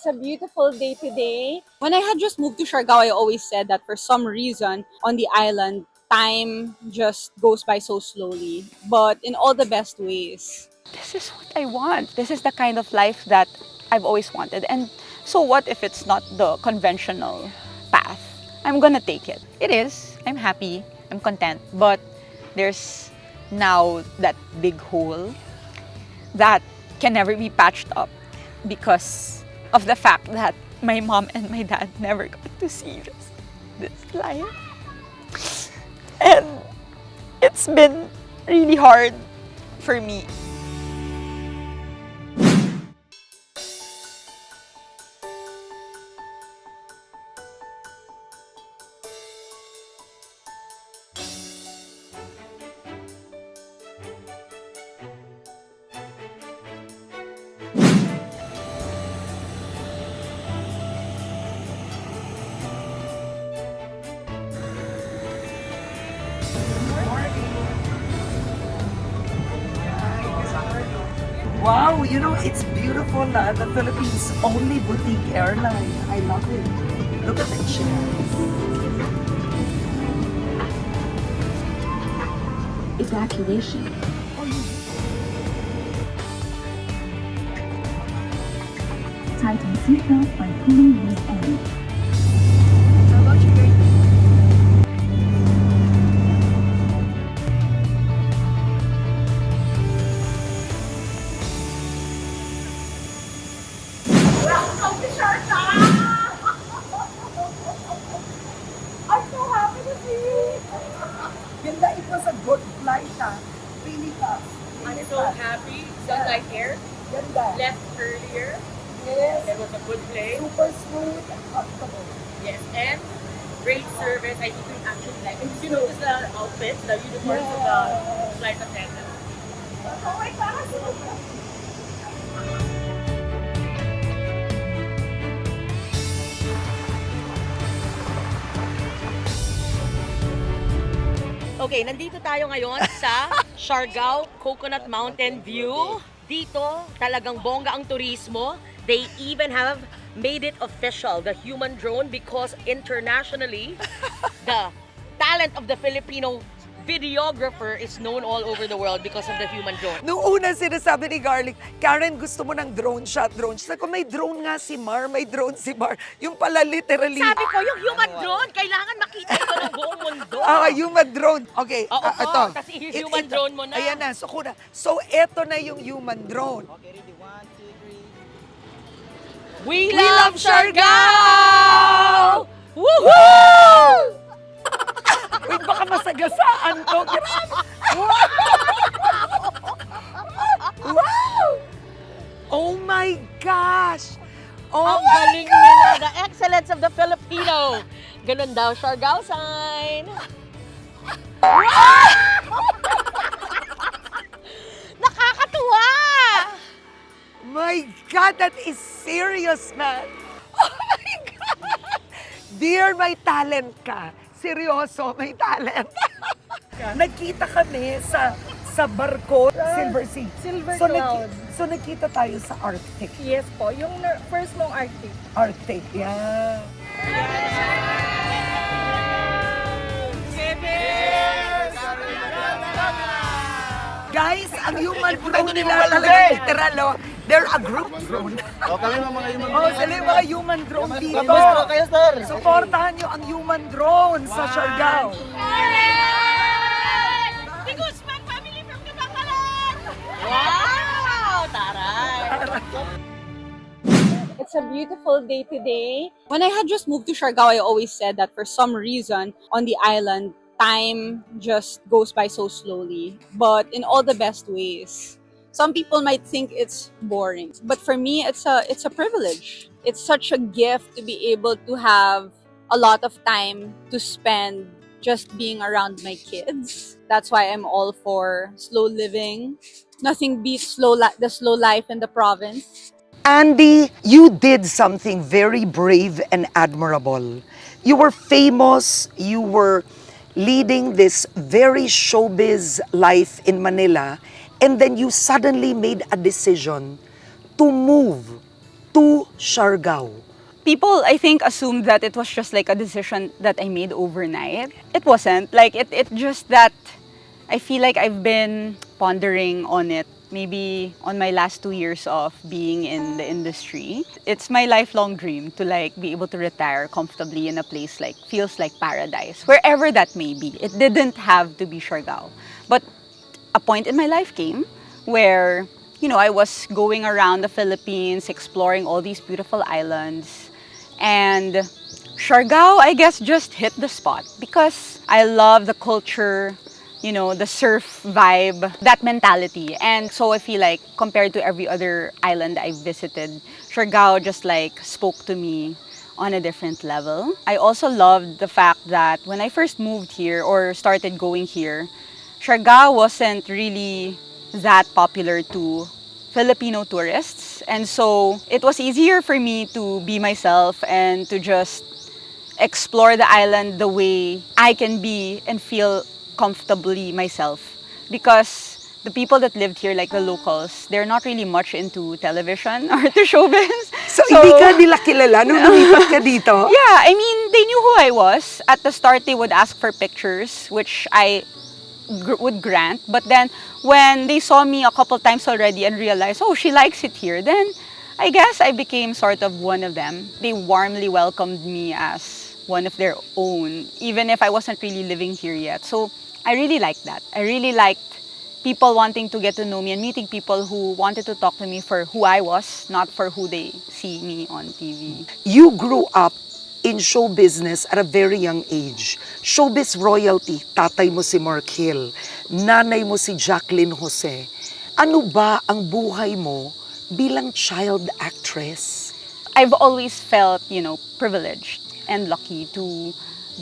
It's a beautiful day today. When I had just moved to Siargao, I always said that for some reason on the island, time just goes by so slowly, but in all the best ways. This is what I want. This is the kind of life that I've always wanted. And so what if it's not the conventional path? I'm gonna take it. It is. I'm happy. I'm content. But there's now that big hole that can never be patched up because of the fact that my mom and my dad never got to see this life. And it's been really hard for me. Wow, you know, it's beautiful. The Philippines' only boutique airline. I love it. Look at the chairs. Evacuation. Tighten seatbelt by pulling this end. Welcome to Siargao! I'm so happy to see you. Ganda, it was a good flight, Really fast. I'm so happy. Sunlight here. Ganda. Left earlier. Yes. It was a good play. Super smooth and comfortable. Yes, and great service. I think we actually like. And you notice the outfit, the uniforms of the flight attendant. Oh my gosh! Okay, nandito tayo ngayon sa Siargao Coconut Mountain View. Dito, talagang bongga ang turismo. They even have made it official, the human drone, because internationally, the talent of the Filipino videographer is known all over the world because of the human drone. Nung una sinasabi ni Garlic, Karen, gusto mo ng drone shot, drone shot. Sabi ko, may drone nga si Mar, may drone si Mar. Yung pala literally. Sabi ko, yung human drone, kailangan makita ito ng buong mundo. Human drone. Okay, Oo, ito. kasi yung human drone mo na. Ayan na, so kuna. So, eto na yung human drone. We love Siargao! Woohoo! Wait, baka masagasaan to. Wow! Oh my gosh! Oh Ang galing nila, the excellence of the Filipino. Ganun daw, Siargao sign. Nakakatuwa! my God, that is serious, man. Oh my God! Dear, may talent ka. Seryoso, may talent. Nagkita kami sa barko, Silver Sea. Silver Cloud. So nagkita tayo sa Arctic. Yes po, yung first mong Arctic. Arctic, yeah. Guys, ang human drone nila talaga literal, oh. They're a group drone. Kami mga human Oh, sila yung mga human drone dito. kayo, sir. Supportahan nyo ang human drone sa Siargao. The Guzman family from Kabakalan! Wow! Taray! It's a beautiful day today. When I had just moved to Siargao, I always said that for some reason on the island, time just goes by so slowly, but in all the best ways. Some people might think it's boring, but for me, it's a privilege. It's such a gift to be able to have a lot of time to spend just being around my kids. That's why I'm all for slow living. Nothing beats the slow life in the province. Andi, you did something very brave and admirable. You were famous, you were leading this very showbiz life in Manila, and then you suddenly made a decision to move to Siargao? People, I think, assumed that it was just like a decision that I made overnight. It wasn't. Like, it just that I feel like I've been pondering on it maybe on my last 2 years of being in the industry. It's my lifelong dream to like be able to retire comfortably in a place like feels like paradise, wherever that may be. It didn't have to be Siargao. But a point in my life came where, I was going around the Philippines, exploring all these beautiful islands. And Siargao, I guess, just hit the spot because I love the culture, the surf vibe, that mentality. And so I feel like compared to every other island I visited, Siargao just like spoke to me on a different level. I also loved the fact that when I first moved here or started going here, Siargao wasn't really that popular to Filipino tourists. And so it was easier for me to be myself and to just explore the island the way I can be and feel comfortably myself. Because the people that lived here, like the locals, they're not really much into television or to showbiz. So, hindi ka nila kilala nung lumipat ka dito? Yeah, I mean, they knew who I was. At the start, they would ask for pictures, which I would grant. But then, when they saw me a couple times already and realized, oh, she likes it here, then I guess I became sort of one of them. They warmly welcomed me as one of their own, even if I wasn't really living here yet. So I really liked that. I really liked people wanting to get to know me and meeting people who wanted to talk to me for who I was, not for who they see me on TV. You grew up in show business at a very young age. Showbiz royalty, tatay mo si Mark Hill, nanay mo si Jacqueline Jose. Ano ba ang buhay mo bilang child actress? I've always felt, privileged and lucky to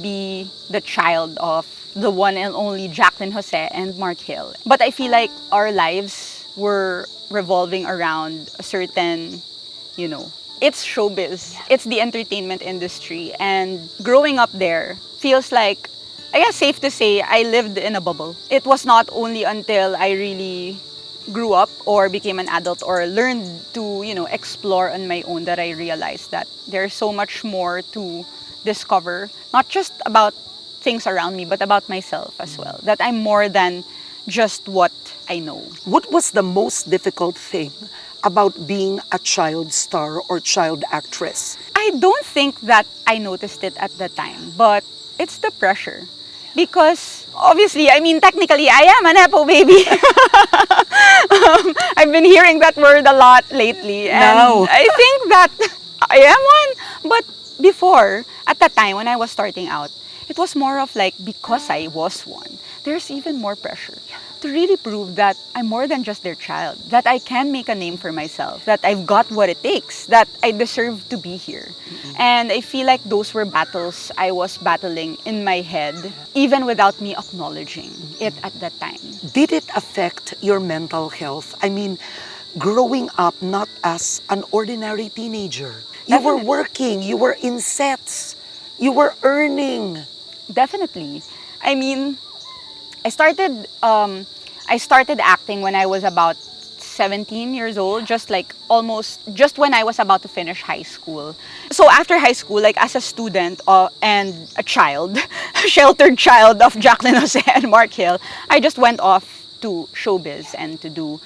be the child of the one and only Jacqueline Jose and Mark Hill. But I feel like our lives were revolving around a certain, it's showbiz. It's the entertainment industry. And growing up there feels like, I guess safe to say, I lived in a bubble. It was not only until I really grew up or became an adult or learned to, explore on my own that I realized that there's so much more to discover, not just about things around me, but about myself as well. That I'm more than just what I know. What was the most difficult thing about being a child star or child actress? I don't think that I noticed it at the time, but it's the pressure. Because obviously, I mean, technically, I am an Nepo baby. I've been hearing that word a lot lately. And No. I think that I am one. But before, at the time when I was starting out, it was more of like, because I was one, there's even more pressure to really prove that I'm more than just their child, that I can make a name for myself, that I've got what it takes, that I deserve to be here. And I feel like those were battles I was battling in my head, even without me acknowledging it at that time. Did it affect your mental health? I mean, growing up not as an ordinary teenager. You were working, you were in sets, you were earning. Definitely. I mean, I started acting when I was about 17 years old, just when I was about to finish high school. So after high school, like as a student and a child, a sheltered child of Jacqueline Jose and Mark Hill, I just went off to showbiz and to do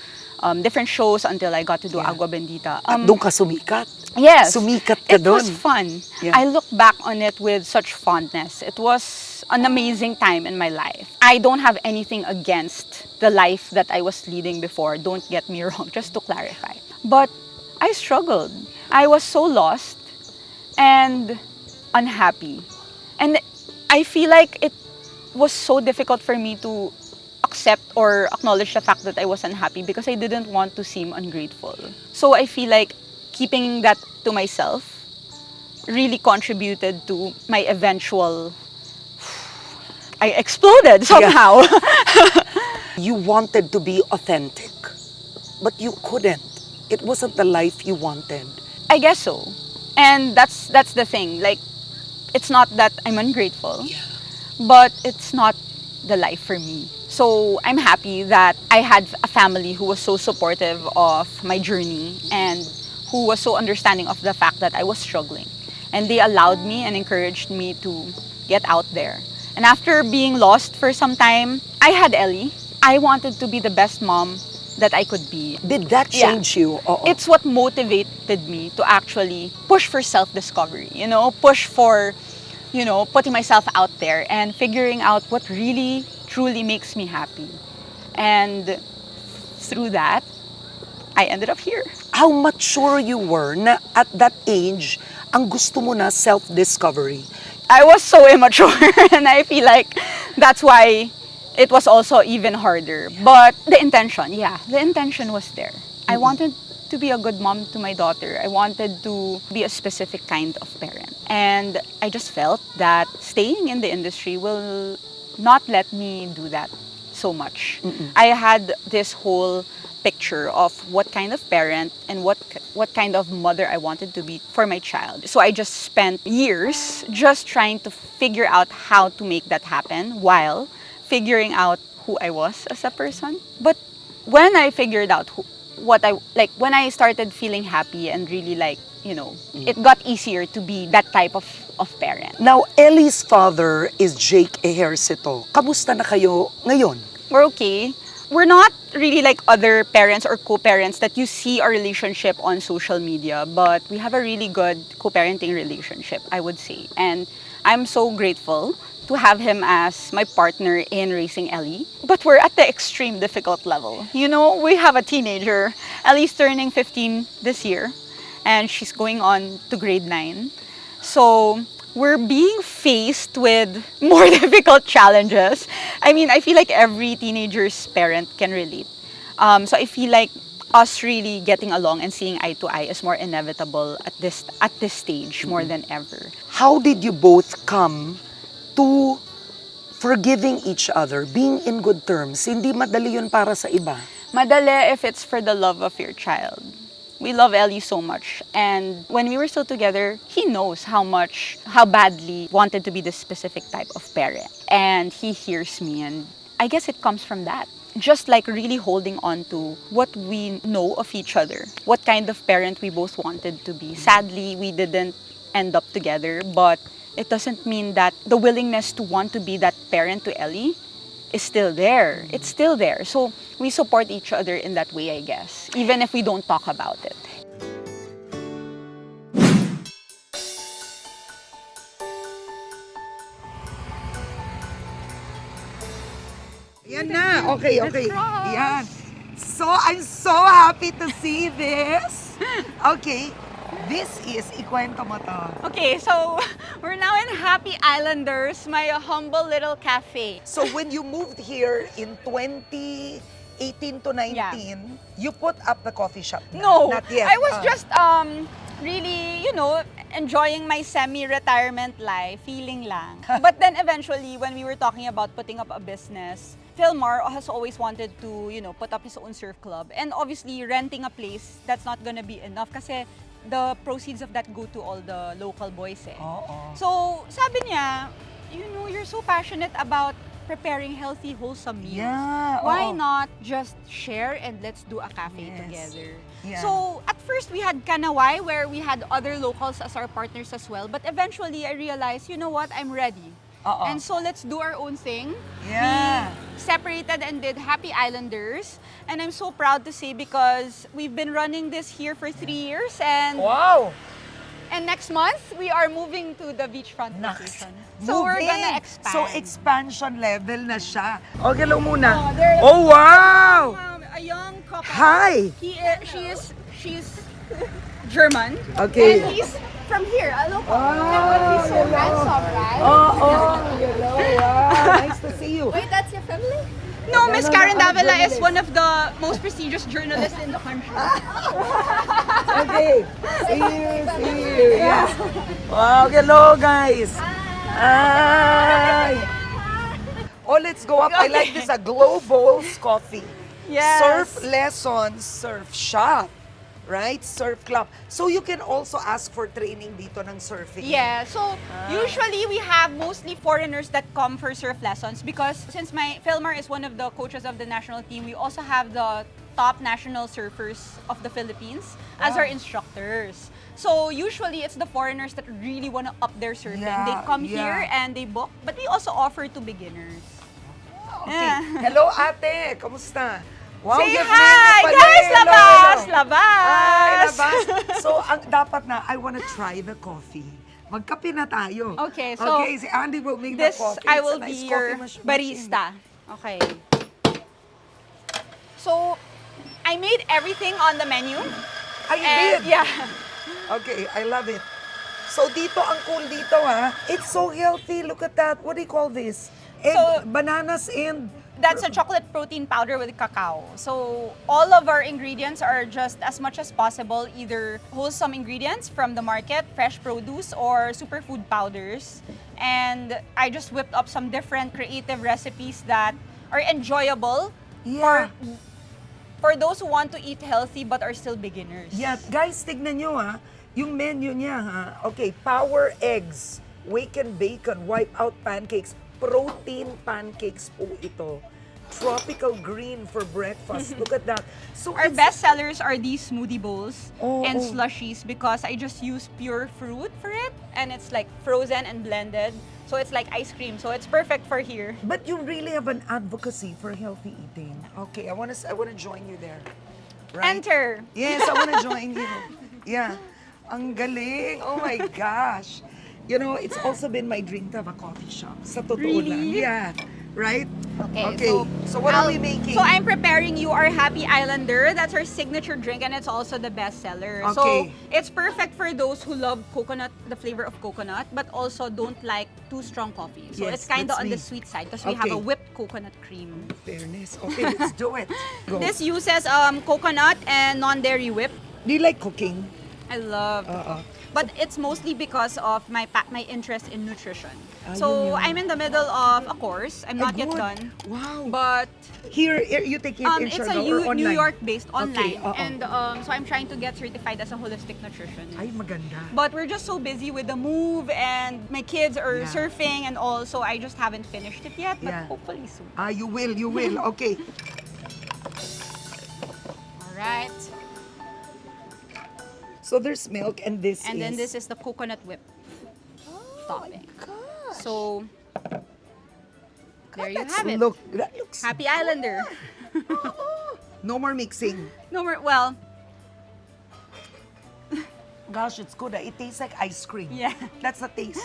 different shows until I got to do Agua Bendita. At doon ka sumikat. Yes. Sumikat ka It was doon. fun. Yeah. I look back on it with such fondness. It was an amazing time in my life. I don't have anything against the life that I was leading before. Don't get me wrong, just to clarify. But I struggled. I was so lost and unhappy. And I feel like it was so difficult for me to accept or acknowledge the fact that I was unhappy because I didn't want to seem ungrateful. So I feel like keeping that to myself really contributed to my eventual... I exploded somehow. You wanted to be authentic, but you couldn't. It wasn't the life you wanted. I guess so. And that's the thing. Like, it's not that I'm ungrateful, but it's not the life for me. So I'm happy that I had a family who was so supportive of my journey and who was so understanding of the fact that I was struggling. And they allowed me and encouraged me to get out there. And after being lost for some time, I had Ellie. I wanted to be the best mom that I could be. Did that change you? Oo. It's what motivated me to actually push for self-discovery, push for, putting myself out there and figuring out what really, truly makes me happy. And through that, I ended up here. How mature you were na at that age, ang gusto mo na self-discovery? I was so immature and I feel like that's why it was also even harder. But the intention was there. I wanted to be a good mom to my daughter. I wanted to be a specific kind of parent. And I just felt that staying in the industry will not let me do that so much. I had this whole picture of what kind of parent and what kind of mother I wanted to be for my child. So I just spent years just trying to figure out how to make that happen while figuring out who I was as a person. But when I figured out when I started feeling happy and really it got easier to be that type of parent. Now, Ellie's father is Jake Ejercito. Kamusta na kayo ngayon? We're okay. We're not really like other parents or co-parents that you see our relationship on social media, but we have a really good co-parenting relationship, I would say. And I'm so grateful to have him as my partner in raising Ellie. But we're at the extreme difficult level. We have a teenager. Ellie's turning 15 this year, and she's going on to grade 9. So we're being faced with more difficult challenges. I mean, I feel like every teenager's parent can relate. So I feel like us really getting along and seeing eye to eye is more inevitable at this stage more than ever. How did you both come to forgiving each other, being in good terms? Hindi madali yun para sa iba. Madali if it's for the love of your child. We love Ellie so much, and when we were still together, he knows how badly wanted to be this specific type of parent. And he hears me, and I guess it comes from that. Just like really holding on to what we know of each other, what kind of parent we both wanted to be. Sadly, we didn't end up together, but it doesn't mean that the willingness to want to be that parent to Ellie is still there. It's still there. So we support each other in that way, I guess, even if we don't talk about it. Yan na. Okay. Yan. So, I'm so happy to see this. Okay. This is, ikwento mo to. Okay, so we're now in Happy Islanders, my humble little cafe. So, when you moved here in 2018 to 19, you put up the coffee shop? No, Not yet. I was just really, enjoying my semi-retirement life, feeling lang. But then eventually, when we were talking about putting up a business, Philmar has always wanted to, put up his own surf club. And obviously, renting a place, that's not gonna be enough kasi the proceeds of that go to all the local boys eh. So, sabi niya, you're so passionate about preparing healthy, wholesome meals. Yeah, Why not just share and let's do a cafe together? Yeah. So, at first we had Kanawai where we had other locals as our partners as well. But eventually I realized, you know what, I'm ready. And so let's do our own thing. Yeah. We separated and did Happy Islanders. And I'm so proud to say because we've been running this here for 3 years and Wow! and next month we are moving to the beachfront location. So we're gonna expand. So expansion level na siya. Okay, hello muna. Oh, there- Oh, wow! A young couple. Hi! She's German. Okay. And he's from here, a local. He's so handsome, right? Hello. Wow. Nice to see you. Wait, that's your family? No, Miss Karen Davila is one of the most prestigious journalists in the country. Okay. See you. Yes. Wow, hello guys. Hi. Oh, let's go up. I like this, a Global's coffee. Yes. Surf lessons, surf shop. Right? Surf club. So you can also ask for training dito ng surfing. Yeah, so usually we have mostly foreigners that come for surf lessons because since my Philmar is one of the coaches of the national team, we also have the top national surfers of the Philippines as our instructors. So usually it's the foreigners that really want to up their surfing. They come here and they book, but we also offer to beginners. Okay. Yeah. Hello, ate. Kamusta? Wow, Say you've hi! named pala. Guys, Hello, labas! hello. Labas! Ay, labas. So, dapat na, I wanna try the coffee. Magkape na tayo. Okay, so okay, si Andy will make This, the coffee. I It's a will nice be coffee your machine. barista. Okay. So, I made everything on the menu. Ay, you And, did? yeah. Okay, I love it. So, dito, ang cool dito, ha? It's so healthy. Look at that. What do you call this? Egg, So, bananas and... That's a chocolate protein powder with cacao. So all of our ingredients are just as much as possible either wholesome ingredients from the market, fresh produce, or superfood powders. And I just whipped up some different creative recipes that are enjoyable for those who want to eat healthy but are still beginners. Yeah, guys, tignan nyo, ha? Yung menu niya, ha? Okay, power eggs, waken bacon, wipe out pancakes, protein pancakes po ito. Tropical green for breakfast. Look at that. So Our it's- best sellers are these smoothie bowls and oh. slushies because I just use pure fruit for it and it's like frozen and blended. So it's like ice cream. So it's perfect for here. But you really have an advocacy for healthy eating. Okay, I wanna join you there. Right? Enter! Yes, I wanna join you. Yeah. Ang galing. Oh my gosh. You know, it's also been my dream to have a coffee shop. Sa totoo lang. Really? Yeah. Right? Okay, So what are we making? So I'm preparing you our Happy Islander. That's our signature drink and it's also the best seller. So Okay. it's perfect for those who love coconut, the flavor of coconut, but also don't like too strong coffee. So Yes, it's kind of that's on me. the sweet side because we have Okay. a whipped coconut cream. Fairness. Okay, let's do it. Go. This uses coconut and non-dairy whip. Do you like cooking? I love but it's mostly because of my interest in nutrition. So yun. I'm in the middle of a course. I'm not yet good. done. Wow. But Here, you take it in it's a Siargao or online? New York-based online. Okay, And so I'm trying to get certified as a holistic nutritionist. Ay, maganda. But we're just so busy with the move and my kids are Yeah. surfing and all, so I just haven't finished it yet, but Yeah. hopefully soon. You will. Okay. All right. So there's milk and this And is... then this is the coconut whip topping. So there you have it. Look, that looks... Happy Islander. No more mixing. No more, well, Gosh, it's good. It tastes like ice cream. yeah. That's the taste.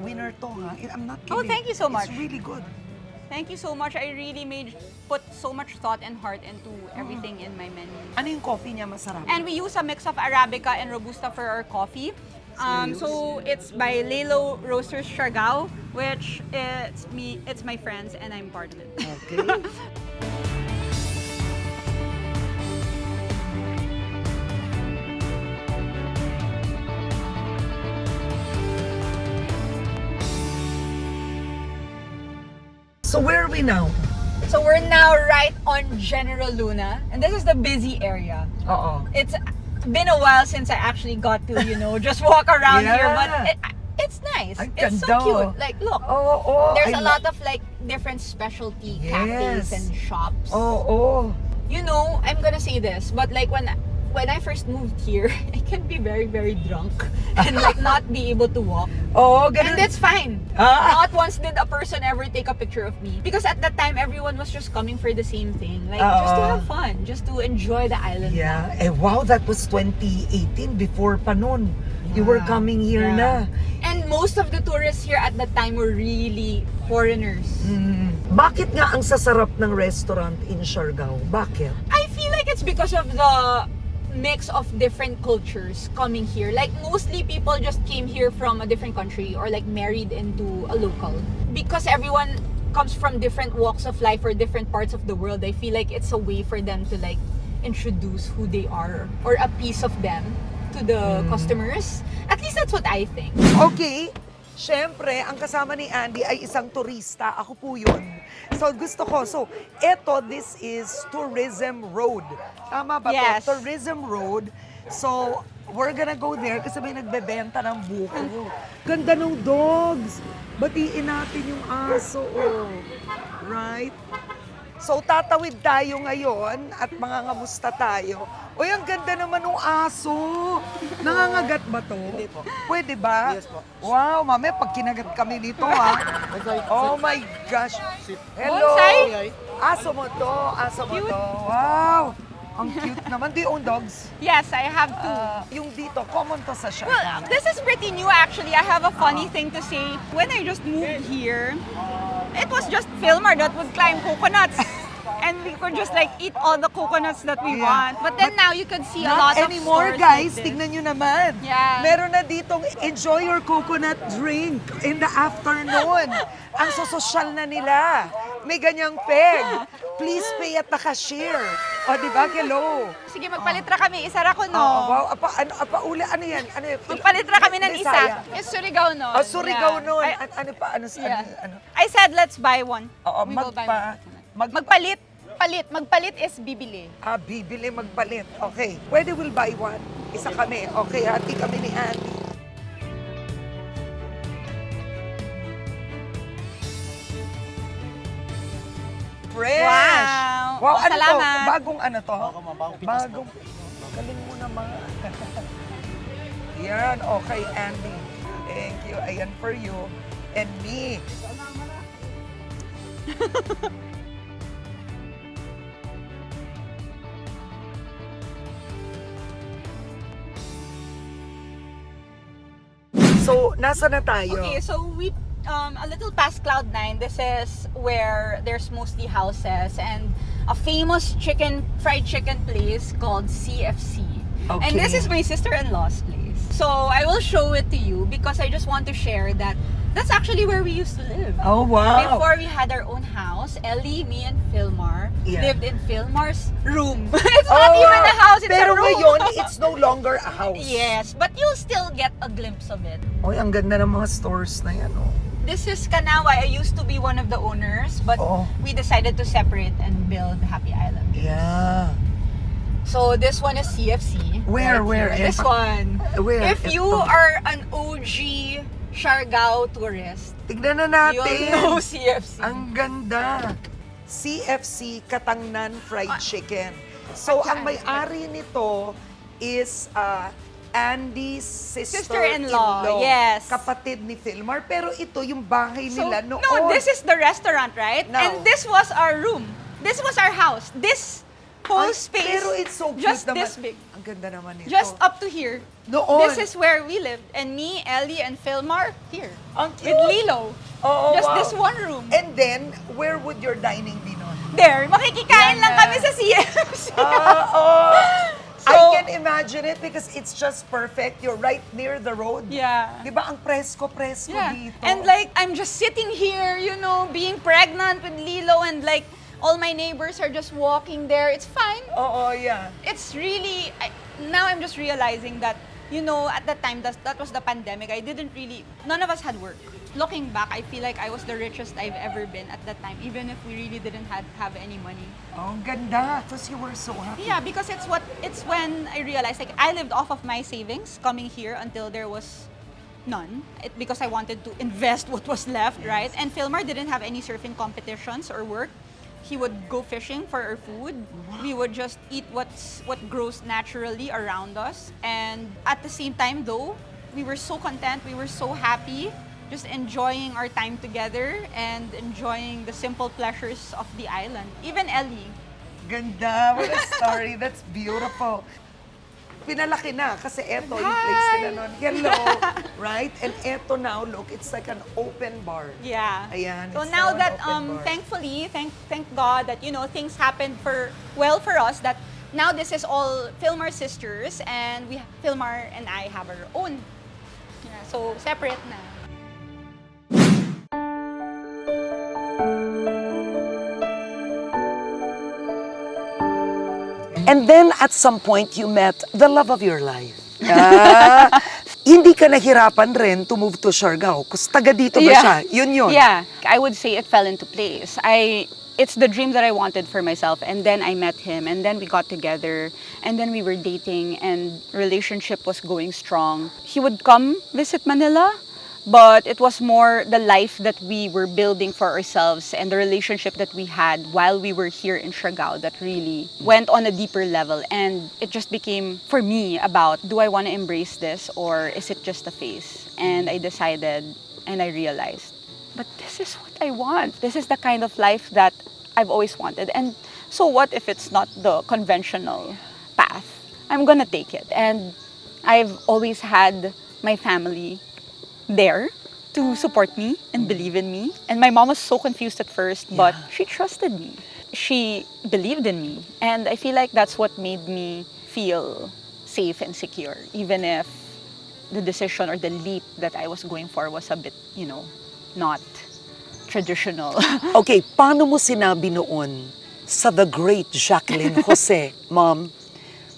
Winner to, ha? I'm not kidding. Oh, thank you so much. It's really good. Thank you so much. I really put so much thought and heart into everything in my menu. Ano yung coffee niya masarap? And we use a mix of Arabica and Robusta for our coffee. So it's by Lelo Roasters Siargao, which it's my friends and I'm part of it. Okay. So where are we now? So we're now right on General Luna, and this is the busy area. Oo. It's been a while since I actually got to, just walk around here, but Yeah. it's nice. Ay, It's so ganda. cute. Like, look, Oo. there's a lot of like different specialty cafes Yes. and shops. Oo. I'm gonna say this, but like when I first moved here, I can be very, very drunk and like not be able to walk. Oo, And ganun. that's fine. Ah. Not once did a person ever take a picture of me. Because at that time, everyone was just coming for the same thing. Like, just to have fun. Just to enjoy the island. Yeah. Wow, that was 2018 before pa nun. You were coming here na. And most of the tourists here at that time were really foreigners. Bakit nga ang sasarap ng restaurant in Siargao? Bakit? I feel like it's because of the mix of different cultures coming here. Like mostly people just came here from a different country or like married into a local. Because everyone comes from different walks of life or different parts of the world, I feel like it's a way for them to like introduce who they are or a piece of them to the customers. At least that's what I think. Okay. Siyempre, ang kasama ni Andy ay isang turista. Ako po yun. So, gusto ko. So, this is Tourism Road. Tama ba Yes. to? Tourism Road. So, we're gonna go there kasi may nagbebenta ng buko. Ganda ng dogs. Batiin natin yung aso. Oh. Right? So, tatawid tayo ngayon at mangangamusta tayo. Uy, ang ganda naman ng aso. Nangangagat ba to? Hindi po. Pwede ba? Yes po. Wow, mamaya pag kinagat kami dito ha. Oh my gosh. Hello. Bonsai? Aso mo to. Aso mo to. Wow. Ang cute naman. Do you own dogs? Yes, I have two. Yung dito, common to sa Well, Siargao. this is pretty new actually. I have a funny thing to say. When I just moved here, it was just Filmar that would climb coconuts. And we could just like eat all the coconuts that we Yeah. want. But then now you could see a Not lot of anymore, stores guys. like this. Tignan nyo naman. Yeah. Meron na ditong enjoy your coconut drink in the afternoon. Ang sososyal na nila. May ganyang peg. Please pay at the cashier. O, di ba? Hello. Sige, magpalitra kami. Isara ko, no? Oh, wow. Ano yan? Ano yan? Magpalitra kami ng Bisaya. isa. It's Surigao, no? Oh, Surigao Yeah. nun. I- Ano pa? Ano? I said, let's buy one. Oo, We will buy one. magpalit. Magpalit is bibili. Bibili, magpalit. Okay. Pwede will buy one. Isa kami. Okay, hati kami ni Andi. Fresh! Wow! Wow, ano to? Salamat. Bagong ano to? Bagong pitas po. Bagong. Galing mo naman. Yan, okay, Andy. Thank you. Ayan for you. And me. So, nasa na tayo? Okay, so we a little past Cloud 9. This is where there's mostly houses and a famous fried chicken place called CFC. Okay. And this is my sister-in-law's place. So I will show it to you because I just want to share that that's actually where we used to live. Oh, wow. Before we had our own house, Ellie, me, and Filmar Yeah. lived in Filmar's room. It's not even a house, it's Pero a room. ngayon, it's no longer a house. Yes, but you'll still get a glimpse of it. Oy, ang ganda ng mga stores na yan, oh. This is Kanawa. I used to be one of the owners, but Oo. we decided to separate and build Happy Island. Yeah. So this one is CFC. Where? here. This one. Where? If you Ito. are an OG Siargao tourist, Tignan na you'll natin. know CFC. Ang ganda. CFC Katangnan Fried Chicken. So, ang may-ari nito is Andy's Sister-in-law, yes. Kapatid ni Filmar. Pero ito yung bahay So, nila noon. no, this is the restaurant, right? No. And this was our room. This was our house. This whole Ay, space, Pero it's so cute just naman. this big. Ang ganda naman nito. Just up to here. Noon. This is where we lived. And me, Ellie, and Filmar, here. Ang cute. With Lilo. Oo, Just wow. this one room. And then, where would your dining be noon? There, makikikain Yan lang na. kami sa CFC. I So- can imagine it because it's just perfect. You're right near the road. Yeah. Di ba ang presko-presko Yeah. dito? And like, I'm just sitting here, you know, being pregnant with Lilo and like, all my neighbors are just walking there. It's fine. Oo, yeah. It's really, now I'm just realizing that, you know, at that time, that was the pandemic. None of us had work. Looking back, I feel like I was the richest I've ever been at that time, even if we really didn't have any money. Oh, ang ganda. Because you were so happy. Yeah, because it's when I realized, like, I lived off of my savings coming here until there was none. Because I wanted to invest what was left, right? And Filmar didn't have any surfing competitions or work. He would go fishing for our food. We would just eat what grows naturally around us. And at the same time, though, we were so content, we were so happy, just enjoying our time together and enjoying the simple pleasures of the island. Even Ellie. Ganda. What a story. That's beautiful. Pinalaki na kasi eto yung place nila noon. Hello. Right? And eto now, look, it's like an open bar. Yeah. Ayan, So it's now now an that open bar. thankfully, thank God that, you know, things happened for us, that now this is all Filmar sisters and Filmar and I have our own. Yeah, so separate na. And then at some point, you met the love of your life. Hindi ka nahirapan rin to move to Siargao. Kasi taga dito ba siya? Yun. Yeah, I would say it fell into place. It's the dream that I wanted for myself, and then I met him, and then we got together, and then we were dating, and relationship was going strong. He would come visit Manila But it was more the life that we were building for ourselves and the relationship that we had while we were here in Siargao that really went on a deeper level. And it just became, for me, about, do I want to embrace this or is it just a phase? And I decided and I realized, but this is what I want. This is the kind of life that I've always wanted. And so what if it's not the conventional path? I'm gonna take it. And I've always had my family there to support me and believe in me. And my mom was so confused at first, but she trusted me. She believed in me. And I feel like that's what made me feel safe and secure, even if the decision or the leap that I was going for was a bit, not traditional. Okay, paano mo sinabi noon sa the great Jacqueline Jose, Mom,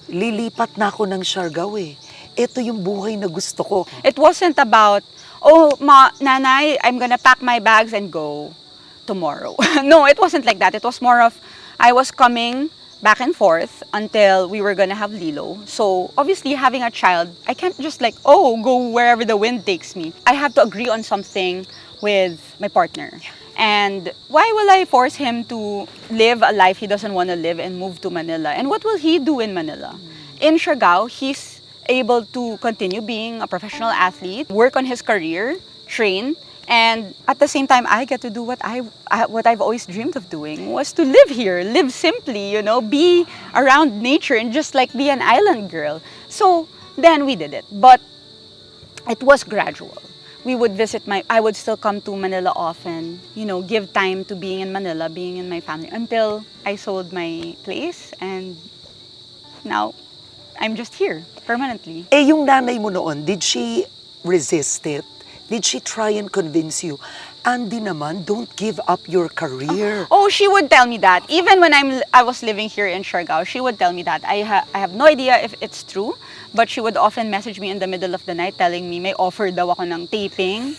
lilipat na ako ng Siargao eh. Ito yung buhay na gusto ko. It wasn't about, nanay, I'm gonna pack my bags and go tomorrow. No, it wasn't like that. It was more of, I was coming back and forth until we were gonna have Lilo. So obviously having a child, I can't just go wherever the wind takes me. I have to agree on something with my partner. And why will I force him to live a life he doesn't want to live and move to Manila? And what will he do in Manila? In Siargao, he's able to continue being a professional athlete, work on his career, train, and at the same time, I get to do what I've always dreamed of doing, was to live here, live simply, be around nature and just be an island girl. So then we did it, but it was gradual. We would I would still come to Manila often, give time to being in Manila, being in my family, until I sold my place, and now I'm just here permanently. Yung nanay mo noon, did she resist it? Did she try and convince you, Andi naman, don't give up your career? Oh, she would tell me that. Even when I was living here in Siargao, she would tell me that. I have no idea if it's true, but she would often message me in the middle of the night telling me may offer daw ako ng taping.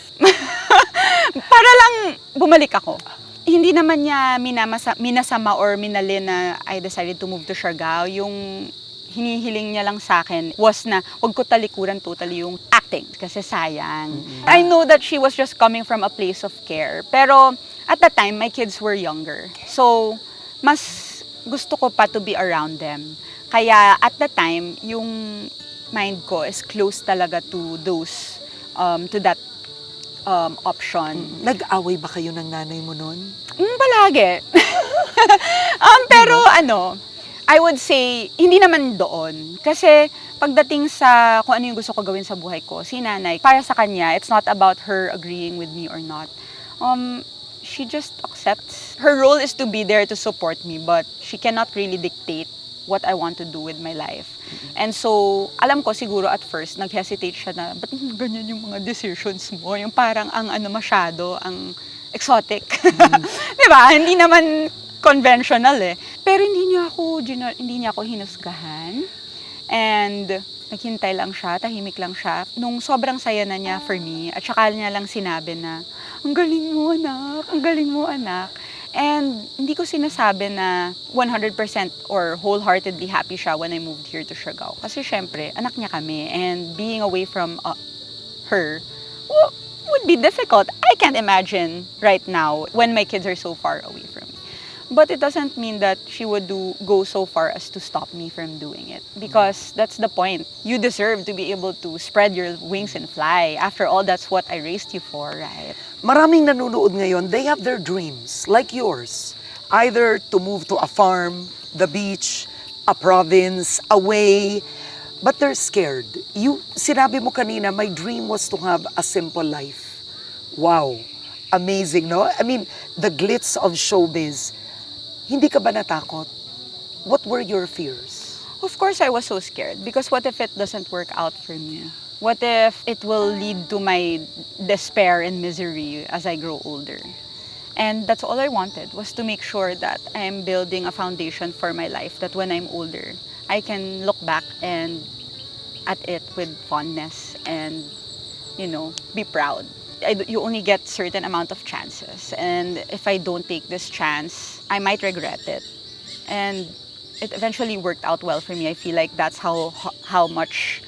Para lang bumalik ako. Hindi naman niya minasama or minali na I decided to move to Siargao. Yung hinihiling niya lang sa akin was na wag ko talikuran totally yung acting kasi sayang. I know that she was just coming from a place of care. Pero at that time, my kids were younger. So, mas gusto ko pa to be around them. Kaya at that time, yung mind ko is close talaga to that option. Nag-away ba kayo ng nanay mo noon? Palagi. Pero I would say, hindi naman doon. Kasi pagdating sa kung ano yung gusto ko gawin sa buhay ko, si nanay, para sa kanya, it's not about her agreeing with me or not. She just accepts. Her role is to be there to support me, but she cannot really dictate what I want to do with my life. And so, alam ko siguro at first, nag-hesitate siya na, ba't ganyan yung mga decisions mo? Yung parang masyado, ang exotic. Diba? Hindi naman conventional eh. Pero hindi niya ako hinusgahan. And naghintay lang siya, tahimik lang siya. Nung sobrang saya na niya for me, at saka niya lang sinabi na, ang galing mo anak, ang galing mo anak. And hindi ko sinasabi na 100% or wholeheartedly happy siya when I moved here to Siargao. Kasi syempre, anak niya kami. And being away from her would be difficult. I can't imagine right now when my kids are so far away from me. But it doesn't mean that she would go so far as to stop me from doing it. Because that's the point. You deserve to be able to spread your wings and fly. After all, that's what I raised you for, right? Maraming nanonood ngayon, they have their dreams, like yours. Either to move to a farm, the beach, a province, away, but they're scared. Sinabi mo kanina, my dream was to have a simple life. Wow, amazing, no? I mean, the glitz of showbiz. Hindi ka ba natakot? What were your fears? Of course, I was so scared. Because what if it doesn't work out for me? What if it will lead to my despair and misery as I grow older? And that's all I wanted, was to make sure that I am building a foundation for my life, that when I'm older, I can look back at it with fondness and, be proud. You only get certain amount of chances. And if I don't take this chance, I might regret it. And it eventually worked out well for me. I feel like that's how much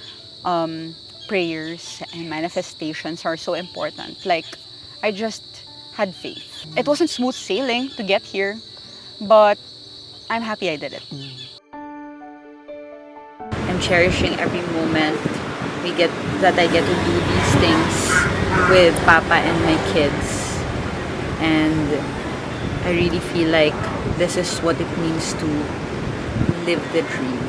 prayers and manifestations are so important. Like, I just had faith. It wasn't smooth sailing to get here, but I'm happy I did it. I'm cherishing every moment that I get to do these things with Papa and my kids. And I really feel like this is what it means to live the dream.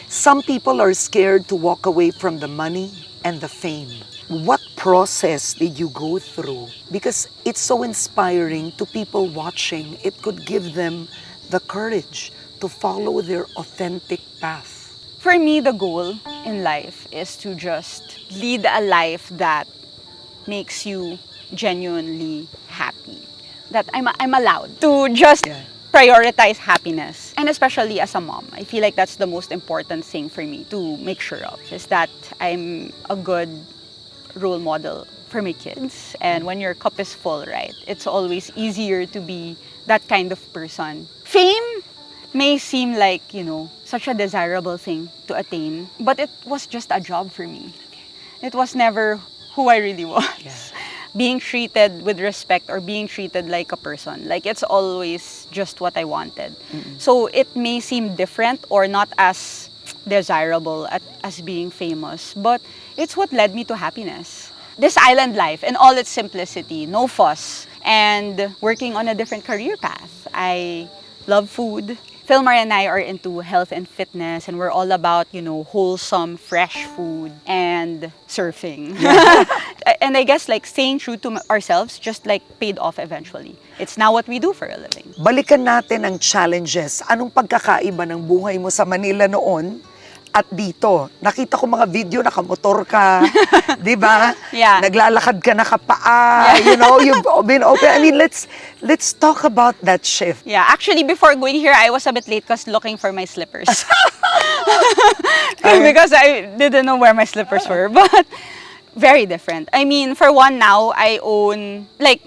Some people are scared to walk away from the money and the fame. What process did you go through? Because it's so inspiring to people watching. It could give them the courage to follow their authentic path. For me, the goal in life is to just lead a life that makes you genuinely happy. That I'm allowed to just prioritize happiness. And especially as a mom, I feel like that's the most important thing for me to make sure of, is that I'm a good role model for my kids. And when your cup is full, right, it's always easier to be that kind of person. Fame may seem like, you know, such a desirable thing to attain, but it was just a job for me. It was never who I really was. Yeah. Being treated with respect or being treated like a person, like it's always just what I wanted. So it may seem different or not as desirable as being famous, but it's what led me to happiness. This island life in all its simplicity, no fuss, and working on a different career path. I love food. Philmar and I are into health and fitness, and we're all about, you know, wholesome, fresh food and surfing. And I guess like staying true to ourselves just like paid off eventually. It's now what we do for a living. Balikan natin ang challenges. Anong pagkakaiba ng buhay mo sa Manila noon at dito? Nakita ko mga video, nakamotor ka, di ba? Yeah. Naglalakad ka nakapaa, you know, you've been open. I mean, let's talk about that shift. Yeah, actually before going here, I was a bit late because looking for my slippers. Because I didn't know where my slippers were, but very different. I mean, for one now, I own, like,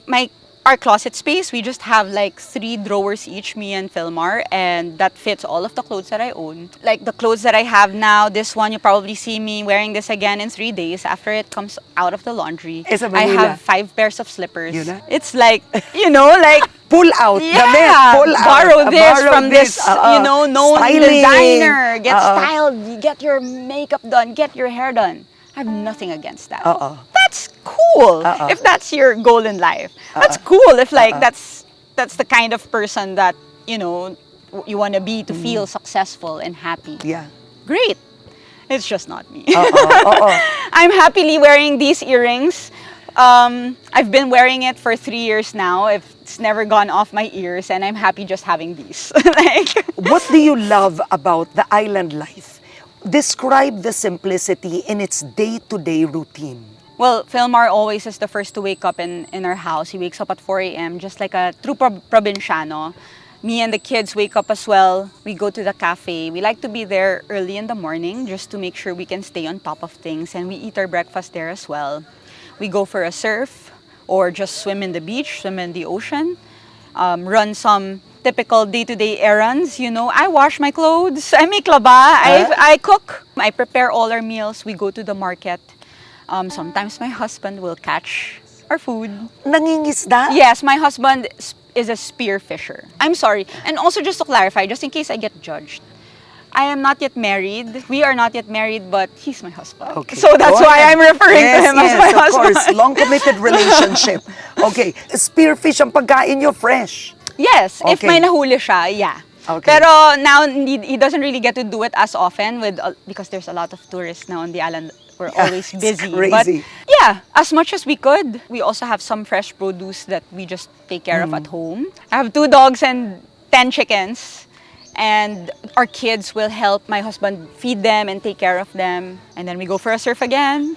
our closet space, we just have like 3 drawers each, me and Philmar, and that fits all of the clothes that I own. Like the clothes that I have now, this one, you probably see me wearing this again in 3 days after it comes out of the laundry. Sa I Manila. have 5 pairs of slippers. Yun na? It's like, you know, like, Pull out, yeah, pull out. borrow this Borrow from this, you know, known styling. designer. Get styled, you get your makeup done, get your hair done. I have nothing against that. That's cool if that's your goal in life. That's cool if like that's the kind of person that, you know, you want to be to feel successful and happy. Yeah. Great. It's just not me. I'm happily wearing these earrings. I've been wearing it for 3 years now. It's never gone off my ears, and I'm happy just having these. Like, What do you love about the island life? Describe the simplicity in its day-to-day routine. well, Philmar always is the first to wake up in our house. He wakes up at 4 a.m. just like a true provinciano. Me and the kids wake up as well. We go to the cafe. We like to be there early in the morning just to make sure we can stay on top of things, and we eat our breakfast there as well. We go for a surf or just swim in the beach, swim in the ocean, run some typical day-to-day errands. You know, I wash my clothes, I make laba, I cook, I prepare all our meals. We go to the market. Sometimes my husband will catch our food. Nangingisda? Yes, my husband is a spear fisher. I'm sorry. And also just to clarify, just in case I get judged, I am not yet married. We are not yet married, but he's my husband. Okay. So that's Go why ahead. I'm referring to him as my of husband. course. Long-committed relationship. Okay. Spearfish ang pagkain nyo fresh. Yes, if Okay. may nahuli siya, yeah. Okay. Pero now, he doesn't really get to do it as often because there's a lot of tourists now on the island. We're always it's busy. crazy. But yeah, as much as we could. We also have some fresh produce that we just take care of at home. I have 2 dogs and 10 chickens. And our kids will help my husband feed them and take care of them. And then we go for a surf again.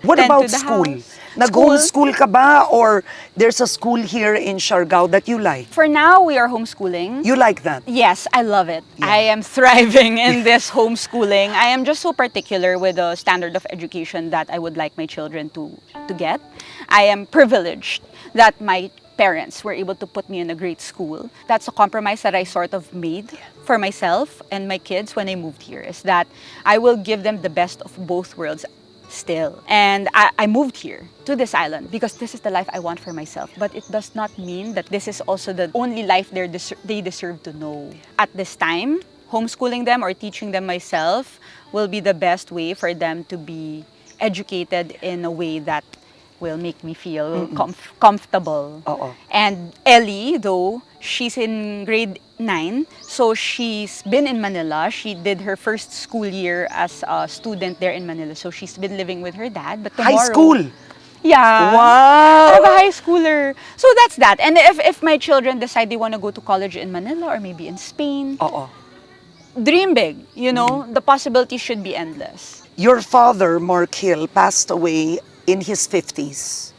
What Then about to the school? house. Nag-homeschool ka ba? Or there's a school here in Siargao that you like? For now, we are homeschooling. You like that? Yes, I love it. Yeah. I am thriving in this homeschooling. I am just so particular with the standard of education that I would like my children to get. I am privileged that my parents were able to put me in a great school. That's a compromise that I sort of made for myself and my kids when I moved here, is that I will give them the best of both worlds. still. And I moved here to this island because this is the life I want for myself. But it does not mean that this is also the only life they deserve to know. At this time, homeschooling them or teaching them myself will be the best way for them to be educated in a way that will make me feel comfortable. Oo. And Ellie, though, she's in grade 9, so she's been in Manila. She did her first school year as a student there in Manila. So she's been living with her dad. But tomorrow, High school? yeah. I Wow! have a high schooler. So that's that. And if my children decide they want to go to college in Manila or maybe in Spain, Oo. dream big, you know, the possibilities should be endless. Your father, Mark Hill, passed away in his 50s.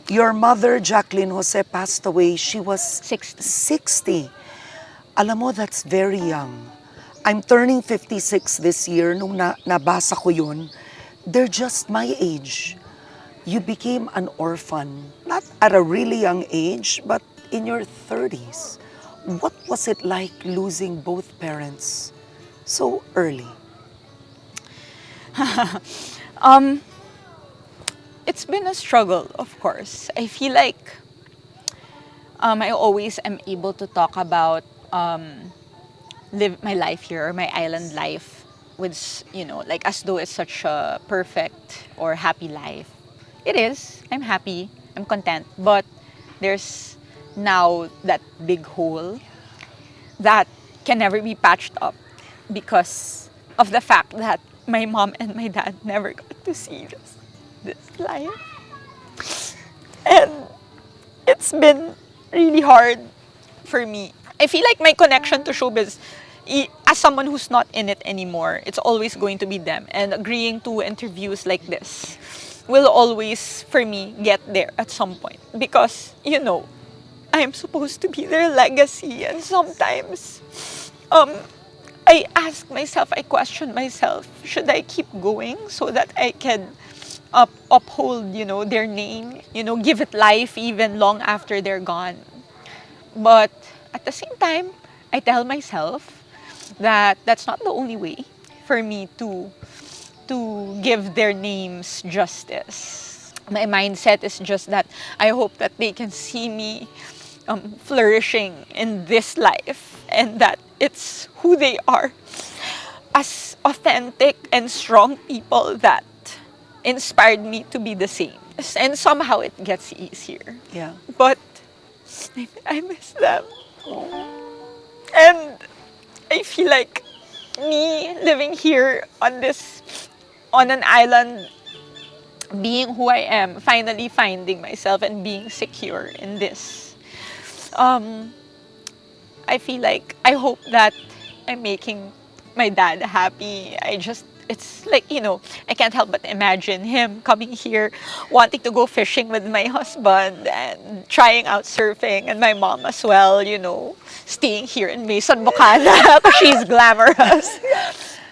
Your mother, Jacqueline Jose, passed away. She was 60. Alam mo, that's very young. I'm turning 56 this year. Nung nabasa ko yun, they're just my age. You became an orphan, not at a really young age, but in your 30s. What was it like losing both parents so early? It's been a struggle, of course. I feel like I always am able to talk about live my life here or my island life with, you know, like as though it's such a perfect or happy life. It is. I'm happy. I'm content. But there's now that big hole that can never be patched up because of the fact that my mom and my dad never got to see this life. And it's been really hard for me. I feel like my connection to showbiz, as someone who's not in it anymore, it's always going to be them. And agreeing to interviews like this will always, for me, get there at some point. Because, you know, I'm supposed to be their legacy. And sometimes, I ask myself, I question myself, should I keep going so that I can uphold, you know, their name, you know, give it life even long after they're gone. But at the same time, I tell myself that that's not the only way for me to give their names justice. My mindset is just that I hope that they can see me flourishing in this life and that it's who they are as authentic and strong people that inspired me to be the same. And somehow it gets easier. Yeah. But I miss them. And I feel like me living here on an island, being who I am, finally finding myself and being secure in this. I feel like, I hope that I'm making my dad happy. It's like, you know, I can't help but imagine him coming here, wanting to go fishing with my husband and trying out surfing, and my mom as well, you know, staying here in Mason Bocana because she's glamorous.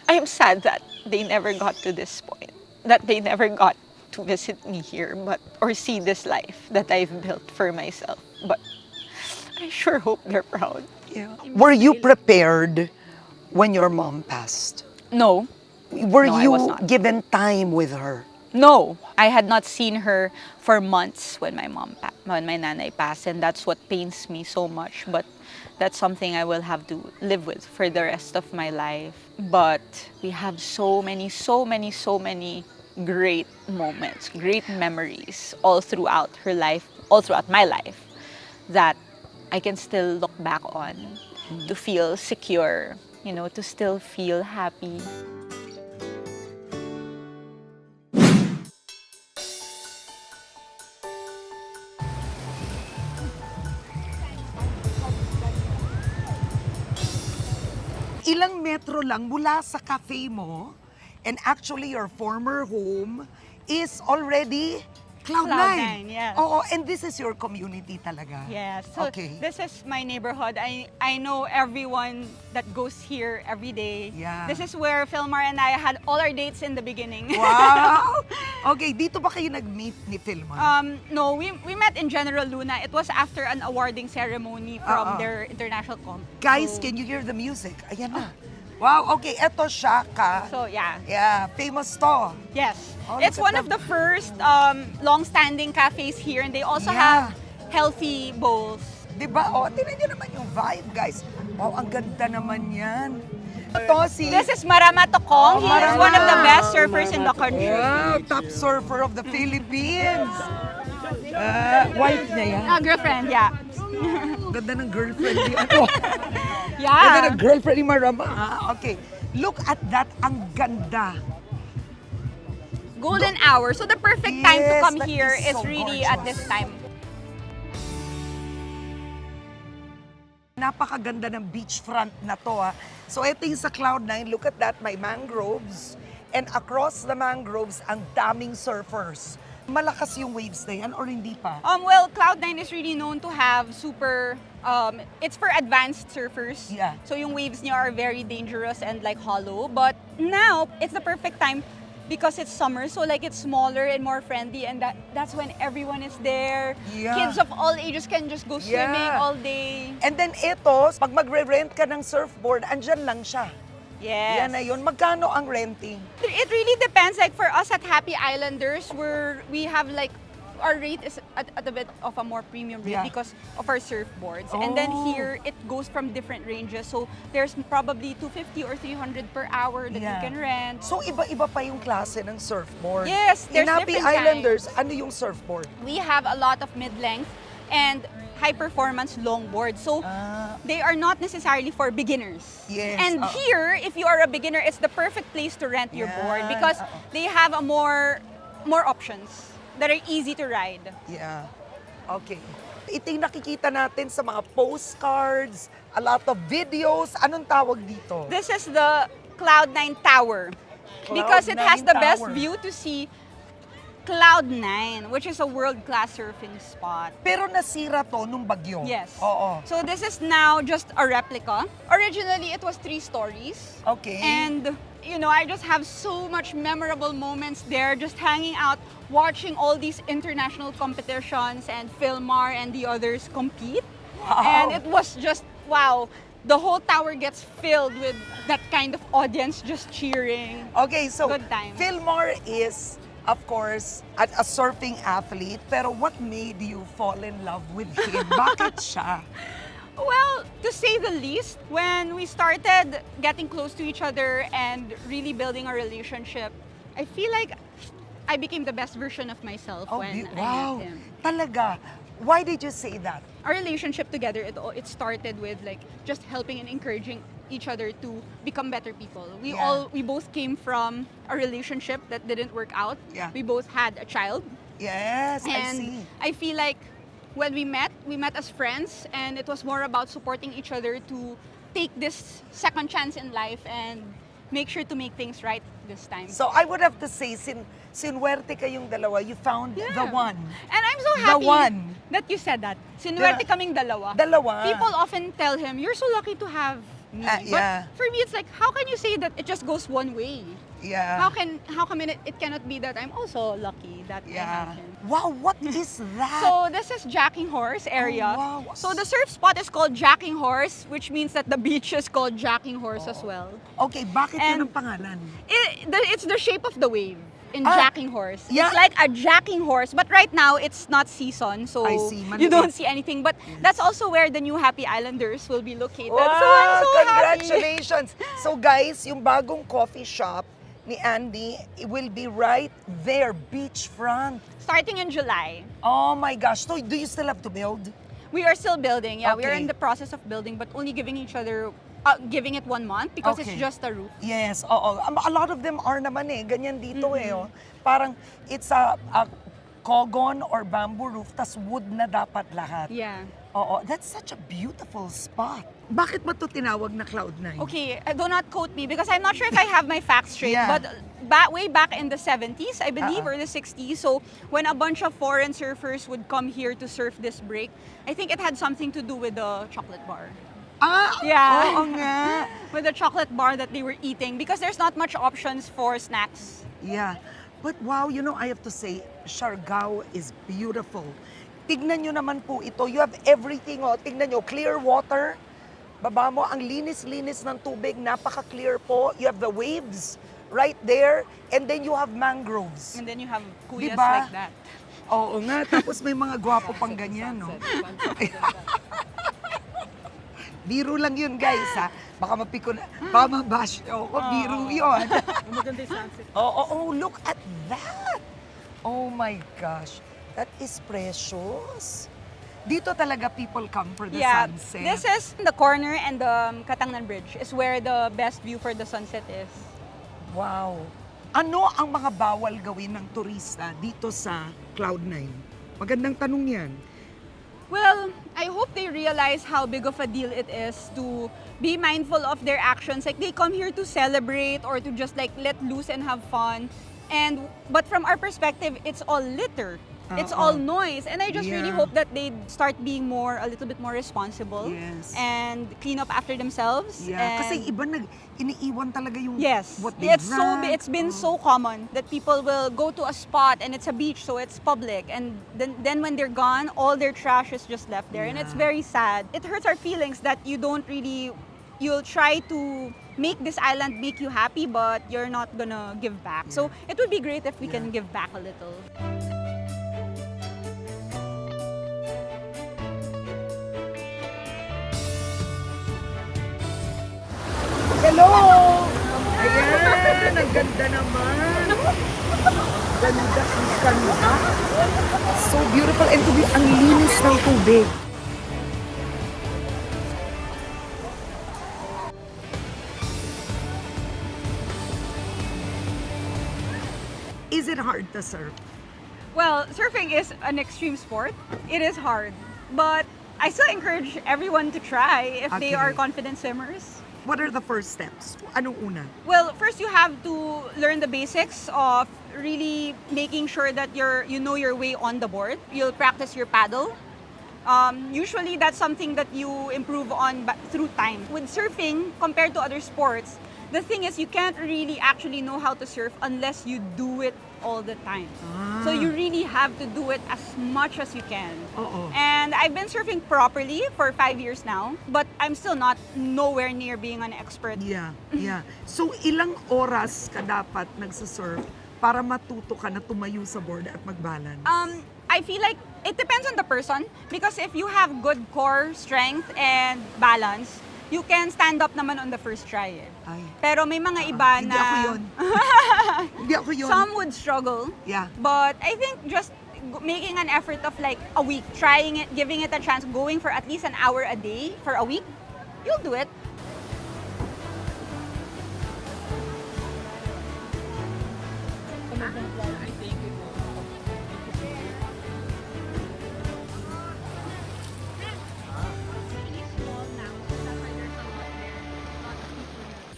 I am sad that they never got to this point, that they never got to visit me here, or see this life that I've built for myself. But I sure hope they're proud. Yeah. Were you prepared when your mom passed? No. Were No, I was you not. given time with her? No, I had not seen her for months when my nanay passed, and that's what pains me so much. But that's something I will have to live with for the rest of my life. But we have so many great moments, great memories all throughout her life, all throughout my life, that I can still look back on to feel secure, you know, to still feel happy. Ilang metro lang mula sa cafe mo, and actually your former home is already Cloud9. Cloud9, yes. Oo, and this is your community talaga. Yes. So Okay. this is my neighborhood. I know everyone that goes here every day. Yeah. This is where Philmar and I had all our dates in the beginning. Wow! Okay, dito ba kayo nag-meet ni Philmar? No, we met in General Luna. It was after an awarding ceremony from their international comp. Guys, So, can you hear the music? Ayan na. Wow, okay. Eto, Shaka. So yeah. Yeah, famous to. Yes. Oh, It's look at one of them. the first long-standing cafes here, and they also Yeah. have healthy bowls. Diba? O, tinan nyo naman yung vibe, guys. Wow, ang ganda naman yan. Ito si... This is Marama Tokong. Oh, He is one of the Marama. best surfers in the country. Wow, top surfer of the Philippines. Wife niya yan. Girlfriend, yeah. Ganda ng girlfriend ni ano. Ganda Yeah. ng girlfriend ni Marama. Okay. Look at that. Ang ganda. Golden hour. So the perfect time to Yes, come that here is is so really at gorgeous. this time. Napakaganda ng beachfront na to ha. So ito yung sa Cloud9, look at that, may mangroves. And across the mangroves, ang daming surfers. Malakas yung waves na yan or hindi pa? Well, Cloud9 is really known to have super, it's for advanced surfers. Yeah. So yung waves niya are very dangerous and like hollow. But now, it's the perfect time because it's summer. So like it's smaller and more friendly, and that's when everyone is there. Yeah. Kids of all ages can just go swimming Yeah. all day. And then ito, pag magre-rent ka ng surfboard, andyan lang siya. Yes. Yan na yun. Magkano ang renting? It really depends. Like for us at Happy Islanders, we have like our rate is at a bit of a more premium rate Yeah. because of our surfboards. And then Oh. here it goes from different ranges. So there's probably 250 or 300 per hour that you Yeah. can rent. So iba-iba pa yung klase ng surfboard. Yes, In there's Happy different Islanders, ano yung surfboard? We have a lot of mid-length and high performance longboard. So they are not necessarily for beginners. Yes, And here, if you are a beginner, it's the perfect place to rent your board Yan, because they have a more options that are easy to ride. Yeah. Okay. Ito yung nakikita natin sa mga postcards, a lot of videos. Anong tawag dito? This is the Cloud9 Tower because it has Cloud9 the best Tower. view to see Cloud9, which is a world-class surfing spot. Pero nasira to nung bagyo. Yes. Oo. So this is now just a replica. Originally, it was 3 stories. Okay. And, you know, I just have so much memorable moments there, just hanging out, watching all these international competitions and Philmar and the others compete. Wow. And it was just, wow, the whole tower gets filled with that kind of audience just cheering. Okay, so Good time. Philmar is, of course, a surfing athlete. Pero what made you fall in love with him? Bakit siya? Well, to say the least, when we started getting close to each other and really building a relationship, I feel like I became the best version of myself when I wow. met him. Talaga. Why did you say that? Our relationship together, it started with like just helping and encouraging each other to become better people. Yeah. We both came from a relationship that didn't work out. Yeah. We both had a child. Yes, I And see. I feel like when we met as friends, and it was more about supporting each other to take this second chance in life and make sure to make things right this time. So I would have to say, sinuwerte kayong dalawa, you found the Yeah. one. And I'm so The happy one. that you said that. Sinuwerte kaming dalawa. Dalawa. People often tell him, you're so lucky to have me. yeah. But for me, it's like, how can you say that it just goes one way? Yeah. How come it cannot be that I'm also lucky that I Yeah. have him? Wow, what is that? So this is Jacking Horse area. Oh, wow. So the surf spot is called Jacking Horse, which means that the beach is called Jacking Horse as well. Okay, bakit yun And- ang pangalan? It's the shape of the wave in Ah, Jacking Horse. yeah. It's like a jacking horse, but right now it's not season, so I see, you maliit. don't see anything. But that's also where the new Happy Islanders will be located. Wow, so I'm so happy. congratulations! So guys, yung bagong coffee shop ni Andy, it will be right there, beachfront. Starting in July. Oh my gosh, so do you still have to build? We are still building. Yeah, we are Okay. in the process of building, but only giving each other, giving it 1 month because Okay. it's just a roof. Yes, oo. A lot of them are naman eh. Ganyan dito eh. Oh. Parang it's a cogon or bamboo roof, tas wood na dapat lahat. Yeah. Oo, that's such a beautiful spot. Bakit mo to tinawag na Cloud9? Okay, do not quote me because I'm not sure if I have my facts straight. Yeah. But way back in the 70s, I believe, or the 60s, so when a bunch of foreign surfers would come here to surf this break, I think it had something to do with the chocolate bar. Ah, Yeah. oo nga. With the chocolate bar that they were eating because there's not much options for snacks. Yeah. But wow, you know, I have to say, Siargao is beautiful. Tignan nyo naman po ito. You have everything. Oh. Tignan nyo, clear water. Baba mo, ang linis-linis ng tubig, napaka-clear po. You have the waves right there, and then you have mangroves. And then you have kuyas Diba? like that. Oo nga, tapos may mga gwapo pang ganyan, no? Biro lang yun, guys, ha? Baka mapiko na, baka mabash ako, biro yun. Maganda yung sunset. Oh, look at that! Oh my gosh, that is precious. Dito talaga people come for the sunset. This is the corner and the Katangnan Bridge is where the best view for the sunset is. Wow. Ano ang mga bawal gawin ng turista dito sa Cloud9? Magandang tanong yan. Well, I hope they realize how big of a deal it is to be mindful of their actions. Like they come here to celebrate or to just like let loose and have fun. But from our perspective, it's all litter. It's all noise. And I just really Yeah. hope that they start being a little bit more responsible Yes. and clean up after themselves. Yeah, kasi And- iba iniiwan talaga yung Yes, what they it's been so common that people will go to a spot and it's a beach, so it's public, and then when they're gone, all their trash is just left there, and it's Yeah. very sad. It hurts our feelings that you'll try to make this island make you happy, but you're not gonna give back. So it would be great if we can give back a little. Hello! Ayan, ang ganda naman. Ganda, ang ganda. So beautiful and ang linis ng tubig. Is it hard to surf? Well, surfing is an extreme sport. It is hard, but I still encourage everyone to try if they are Okay. confident swimmers. What are the first steps? Anong una? Well, first you have to learn the basics of really making sure that you know your way on the board. You'll practice your paddle. Usually that's something that you improve on through time. With surfing, compared to other sports, the thing is you can't really actually know how to surf unless you do it all the time. So you really have to do it as much as you can. Oo. And I've been surfing properly for 5 years now, but I'm still nowhere near being an expert. Yeah. So ilang oras ka dapat nagsasurf para matuto ka na tumayo sa board at mag-balance? I feel like it depends on the person, because if you have good core strength and balance, you can stand up naman on the first try. Ay. Pero may mga iba Hindi na ako yun. Hindi ako yun. some would struggle. Yeah. But I think just making an effort of like a week, trying it, giving it a chance, going for at least an hour a day for a week, you'll do it.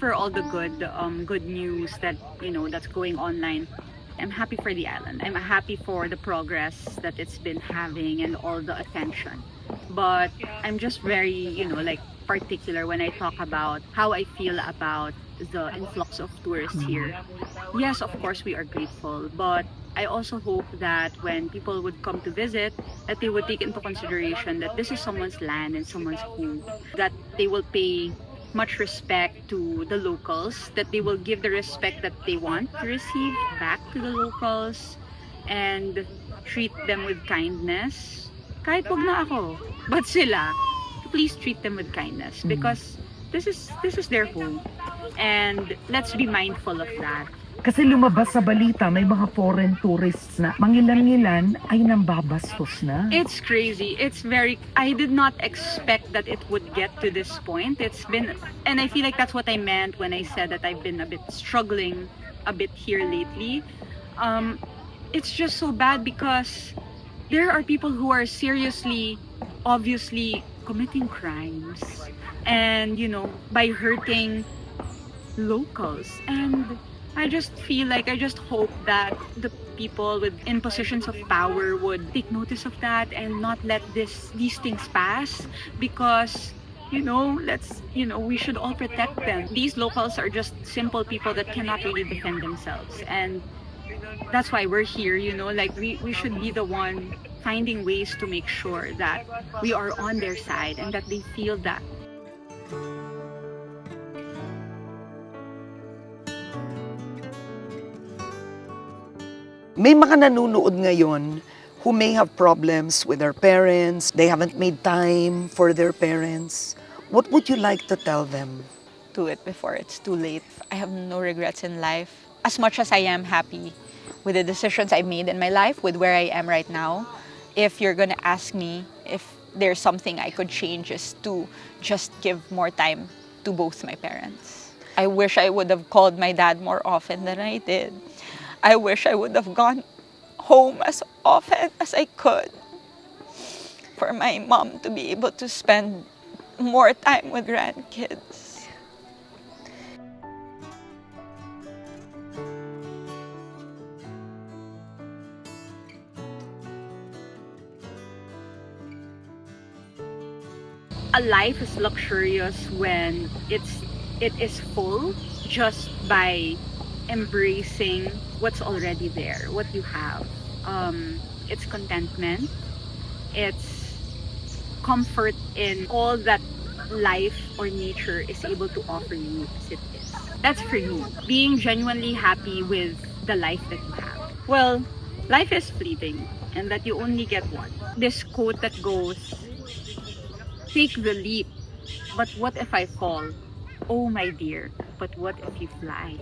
For all the good news that that's going online. I'm happy for the island. I'm happy for the progress that it's been having and all the attention. But I'm just very, particular when I talk about how I feel about the influx of tourists here. Yes, of course we are grateful, but I also hope that when people would come to visit, that they would take into consideration that this is someone's land and someone's home, that they will pay much respect to the locals, that they will give the respect that they want to receive back to the locals, and treat them with kindness. Kahit wag na ako, but sila, please treat them with kindness, because this is their home, and let's be mindful of that. Kasi lumabas sa balita, may mga foreign tourists na mangilan-ngilan ay nambabastos na. It's crazy. I did not expect that it would get to this point. And I feel like that's what I meant when I said that I've been a bit struggling a bit here lately. It's just so bad because there are people who are seriously, obviously committing crimes and, by hurting locals. And I just hope that the people in positions of power would take notice of that and not let these things pass, because we should all protect them. These locals are just simple people that cannot really defend themselves, and that's why we're here. We should be the one finding ways to make sure that we are on their side and that they feel that. May mga nanonood ngayon who may have problems with their parents, they haven't made time for their parents. What would you like to tell them? Do it before it's too late. I have no regrets in life. As much as I am happy with the decisions I made in my life, with where I am right now, if you're gonna ask me if there's something I could change, is to just give more time to both my parents. I wish I would have called my dad more often than I did. I wish I would have gone home as often as I could for my mom to be able to spend more time with grandkids. A life is luxurious when it is full just by embracing what's already there, what you have. It's contentment. It's comfort in all that life or nature is able to offer you as it is. That's for me. Being genuinely happy with the life that you have. Well, life is fleeting and that you only get one. This quote that goes, "Take the leap, but what if I fall? Oh my dear, but what if you fly?"